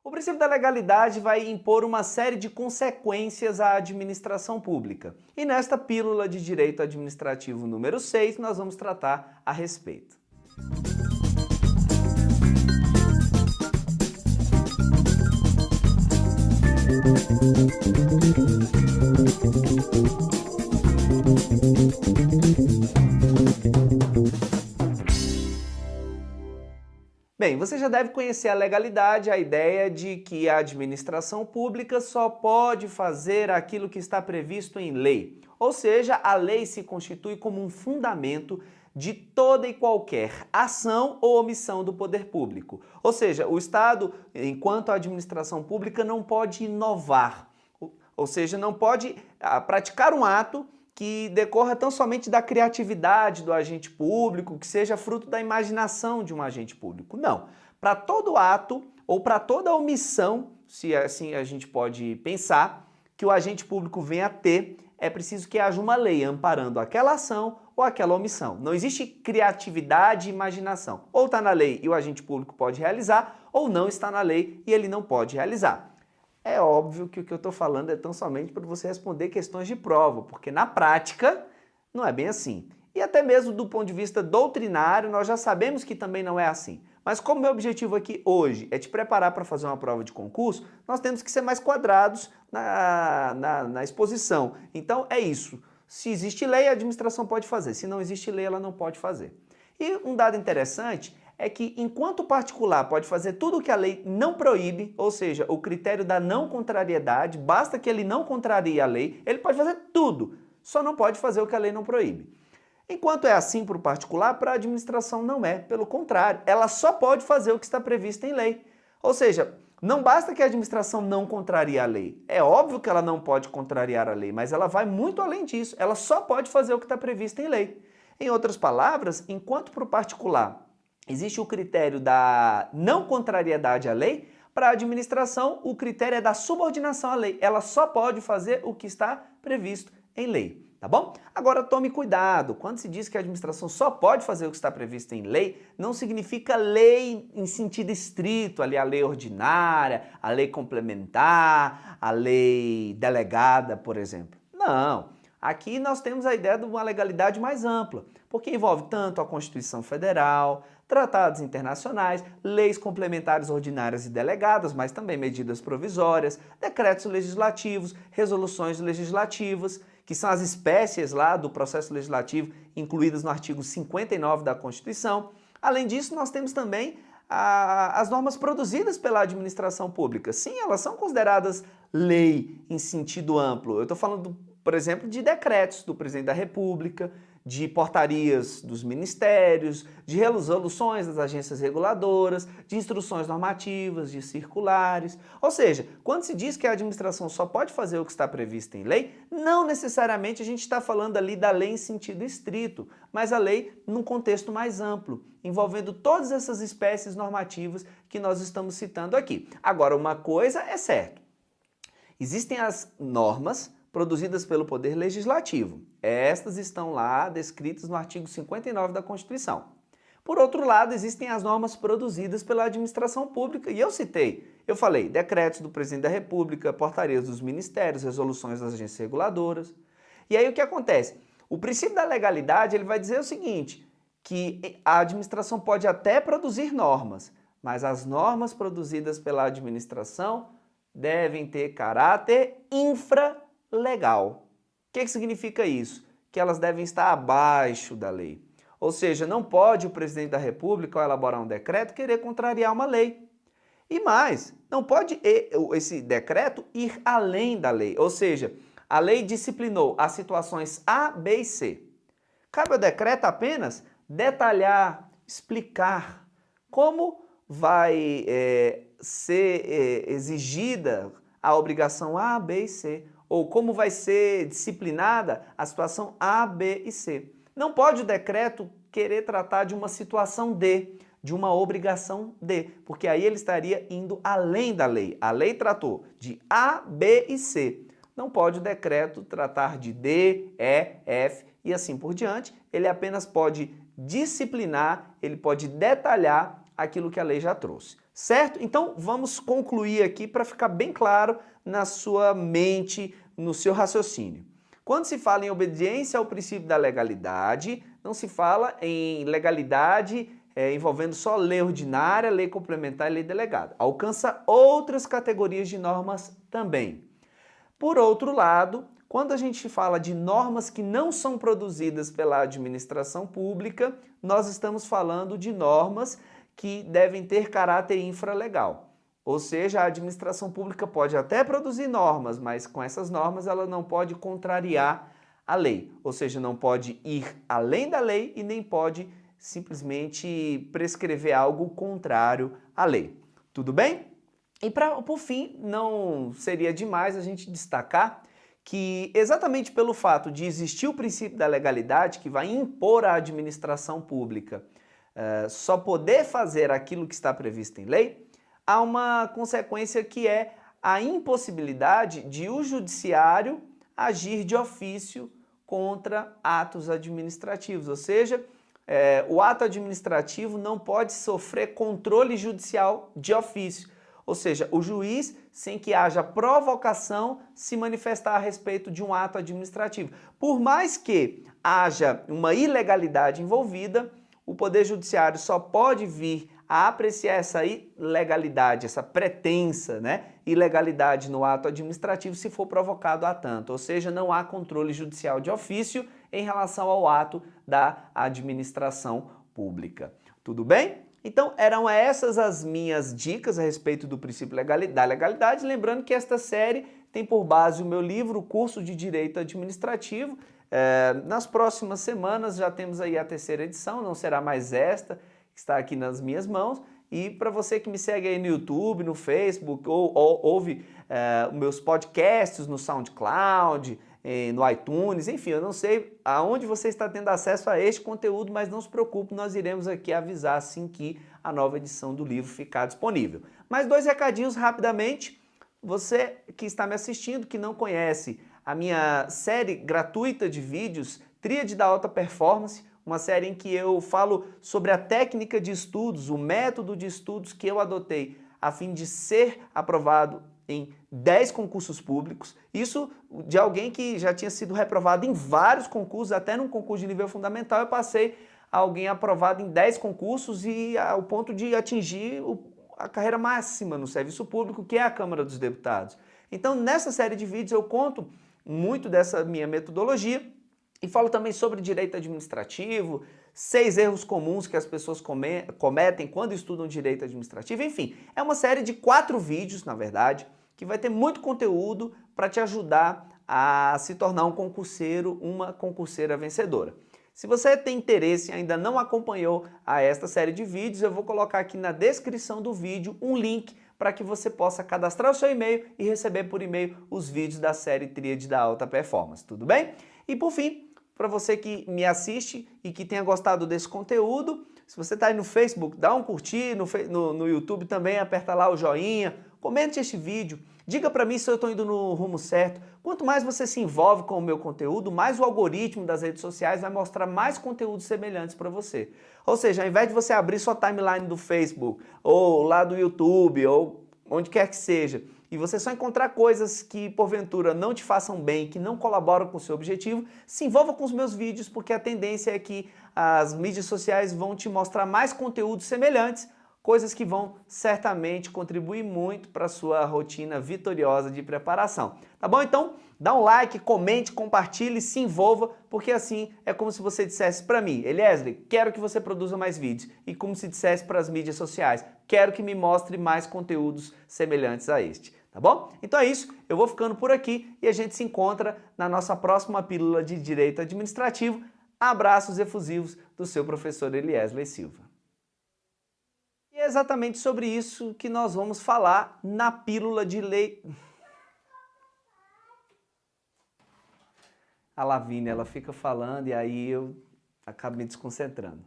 O princípio da legalidade vai impor uma série de consequências à administração pública. E nesta pílula de direito administrativo número 6, nós vamos tratar a respeito. Bem, você já deve conhecer a legalidade, a ideia de que a administração pública só pode fazer aquilo que está previsto em lei. Ou seja, a lei se constitui como um fundamento de toda e qualquer ação ou omissão do poder público. Ou seja, o Estado, enquanto administração pública, não pode inovar. Ou seja, não pode praticar um ato que decorra tão somente da criatividade do agente público, que seja fruto da imaginação de um agente público. Não. Para todo ato ou para toda omissão, se assim a gente pode pensar, que o agente público venha a ter, é preciso que haja uma lei amparando aquela ação ou aquela omissão. Não existe criatividade e imaginação. Ou está na lei e o agente público pode realizar, ou não está na lei e ele não pode realizar. É óbvio que o que eu estou falando é tão somente para você responder questões de prova, porque na prática não é bem assim. E até mesmo do ponto de vista doutrinário, nós já sabemos que também não é assim. Mas como meu objetivo aqui hoje é te preparar para fazer uma prova de concurso, nós temos que ser mais quadrados na exposição. Então é isso. Se existe lei, a administração pode fazer. Se não existe lei, ela não pode fazer. E um dado interessante é que enquanto o particular pode fazer tudo o que a lei não proíbe, ou seja, o critério da não contrariedade, basta que ele não contrarie a lei, ele pode fazer tudo, só não pode fazer o que a lei não proíbe. Enquanto é assim para o particular, para a administração não é, pelo contrário, ela só pode fazer o que está previsto em lei. Ou seja, não basta que a administração não contrarie a lei, é óbvio que ela não pode contrariar a lei, mas ela vai muito além disso, ela só pode fazer o que está previsto em lei. Em outras palavras, enquanto para o particular existe o critério da não contrariedade à lei, para a administração o critério é da subordinação à lei. Ela só pode fazer o que está previsto em lei, tá bom? Agora tome cuidado, quando se diz que a administração só pode fazer o que está previsto em lei, não significa lei em sentido estrito, ali a lei ordinária, a lei complementar, a lei delegada, por exemplo. Não. Aqui nós temos a ideia de uma legalidade mais ampla, porque envolve tanto a Constituição Federal, tratados internacionais, leis complementares ordinárias e delegadas, mas também medidas provisórias, decretos legislativos, resoluções legislativas, que são as espécies lá do processo legislativo incluídas no artigo 59 da Constituição. Além disso, nós temos também as normas produzidas pela administração pública. Sim, elas são consideradas lei em sentido amplo. Eu estou falando por exemplo, de decretos do presidente da República, de portarias dos ministérios, de resoluções das agências reguladoras, de instruções normativas, de circulares. Ou seja, quando se diz que a administração só pode fazer o que está previsto em lei, não necessariamente a gente está falando ali da lei em sentido estrito, mas a lei num contexto mais amplo, envolvendo todas essas espécies normativas que nós estamos citando aqui. Agora, uma coisa é certa, existem as normas produzidas pelo Poder Legislativo. Estas estão lá descritas no artigo 59 da Constituição. Por outro lado, existem as normas produzidas pela administração pública, e eu falei, decretos do Presidente da República, portarias dos ministérios, resoluções das agências reguladoras. E aí o que acontece? O princípio da legalidade ele vai dizer o seguinte, que a administração pode até produzir normas, mas as normas produzidas pela administração devem ter caráter infralegal. O que significa isso? Que elas devem estar abaixo da lei. Ou seja, não pode o presidente da República, ao elaborar um decreto, querer contrariar uma lei. E mais, não pode esse decreto ir além da lei. Ou seja, a lei disciplinou as situações A, B e C. Cabe ao decreto apenas detalhar, explicar como vai ser exigida a obrigação A, B e C. Ou como vai ser disciplinada a situação A, B e C. Não pode o decreto querer tratar de uma situação D, de uma obrigação D, porque aí ele estaria indo além da lei. A lei tratou de A, B e C. Não pode o decreto tratar de D, E, F e assim por diante. Ele apenas pode disciplinar, ele pode detalhar aquilo que a lei já trouxe. certo? Então vamos concluir aqui para ficar bem claro na sua mente, no seu raciocínio. Quando se fala em obediência ao princípio da legalidade, não se fala em legalidade envolvendo só lei ordinária, lei complementar e lei delegada. Alcança outras categorias de normas também. Por outro lado, quando a gente fala de normas que não são produzidas pela administração pública, nós estamos falando de normas que devem ter caráter infralegal. Ou seja, a administração pública pode até produzir normas, mas com essas normas ela não pode contrariar a lei. Ou seja, não pode ir além da lei e nem pode simplesmente prescrever algo contrário à lei. Tudo bem? E por fim, não seria demais a gente destacar que exatamente pelo fato de existir o princípio da legalidade que vai impor à administração pública só poder fazer aquilo que está previsto em lei, há uma consequência que é a impossibilidade de o judiciário agir de ofício contra atos administrativos, ou seja, o ato administrativo não pode sofrer controle judicial de ofício. Ou seja, o juiz, sem que haja provocação, se manifestar a respeito de um ato administrativo. Por mais que haja uma ilegalidade envolvida, o Poder Judiciário só pode vir a apreciar essa ilegalidade, essa pretensa, ilegalidade no ato administrativo se for provocado a tanto. Ou seja, não há controle judicial de ofício em relação ao ato da administração pública. Tudo bem? Então, eram essas as minhas dicas a respeito do princípio da legalidade. Lembrando que esta série tem por base o meu livro, o Curso de Direito Administrativo. Nas próximas semanas já temos aí a 3ª edição, não será mais esta que está aqui nas minhas mãos. E para você que me segue aí no YouTube, no Facebook, ou ouve meus podcasts no SoundCloud, no iTunes, enfim, eu não sei aonde você está tendo acesso a este conteúdo, mas não se preocupe, nós iremos aqui avisar assim que a nova edição do livro ficar disponível. Mais 2 recadinhos rapidamente. Você que está me assistindo, que não conhece a minha série gratuita de vídeos, Tríade da Alta Performance, uma série em que eu falo sobre a técnica de estudos, o método de estudos que eu adotei a fim de ser aprovado em 10 concursos públicos, isso de alguém que já tinha sido reprovado em vários concursos, até num concurso de nível fundamental eu passei a alguém aprovado em 10 concursos e ao ponto de atingir a carreira máxima no serviço público, que é a Câmara dos Deputados. Então, nessa série de vídeos eu conto muito dessa minha metodologia e falo também sobre direito administrativo, 6 erros comuns que as pessoas cometem quando estudam direito administrativo, enfim, é uma série de 4 vídeos, na verdade, que vai ter muito conteúdo para te ajudar a se tornar um concurseiro, uma concurseira vencedora. Se você tem interesse e ainda não acompanhou esta série de vídeos, eu vou colocar aqui na descrição do vídeo um link para que você possa cadastrar o seu e-mail e receber por e-mail os vídeos da série Tríade da Alta Performance, tudo bem? E por fim, para você que me assiste e que tenha gostado desse conteúdo, se você está aí no Facebook, dá um curtir, no YouTube também, aperta lá o joinha, comente este vídeo, diga para mim se eu estou indo no rumo certo. Quanto mais você se envolve com o meu conteúdo, mais o algoritmo das redes sociais vai mostrar mais conteúdos semelhantes para você. Ou seja, ao invés de você abrir sua timeline do Facebook, ou lá do YouTube, ou onde quer que seja, e você só encontrar coisas que porventura não te façam bem, que não colaboram com o seu objetivo, se envolva com os meus vídeos, porque a tendência é que as mídias sociais vão te mostrar mais conteúdos semelhantes, coisas que vão certamente contribuir muito para a sua rotina vitoriosa de preparação. Tá bom? Então, dá um like, comente, compartilhe, se envolva, porque assim é como se você dissesse para mim, Eliezer, quero que você produza mais vídeos. E como se dissesse para as mídias sociais, quero que me mostre mais conteúdos semelhantes a este. Tá bom? Então é isso, eu vou ficando por aqui e a gente se encontra na nossa próxima pílula de Direito Administrativo. Abraços efusivos do seu professor Eliezer Silva. E é exatamente sobre isso que nós vamos falar na pílula de lei... A Lavínia, ela fica falando e aí eu acabo me desconcentrando.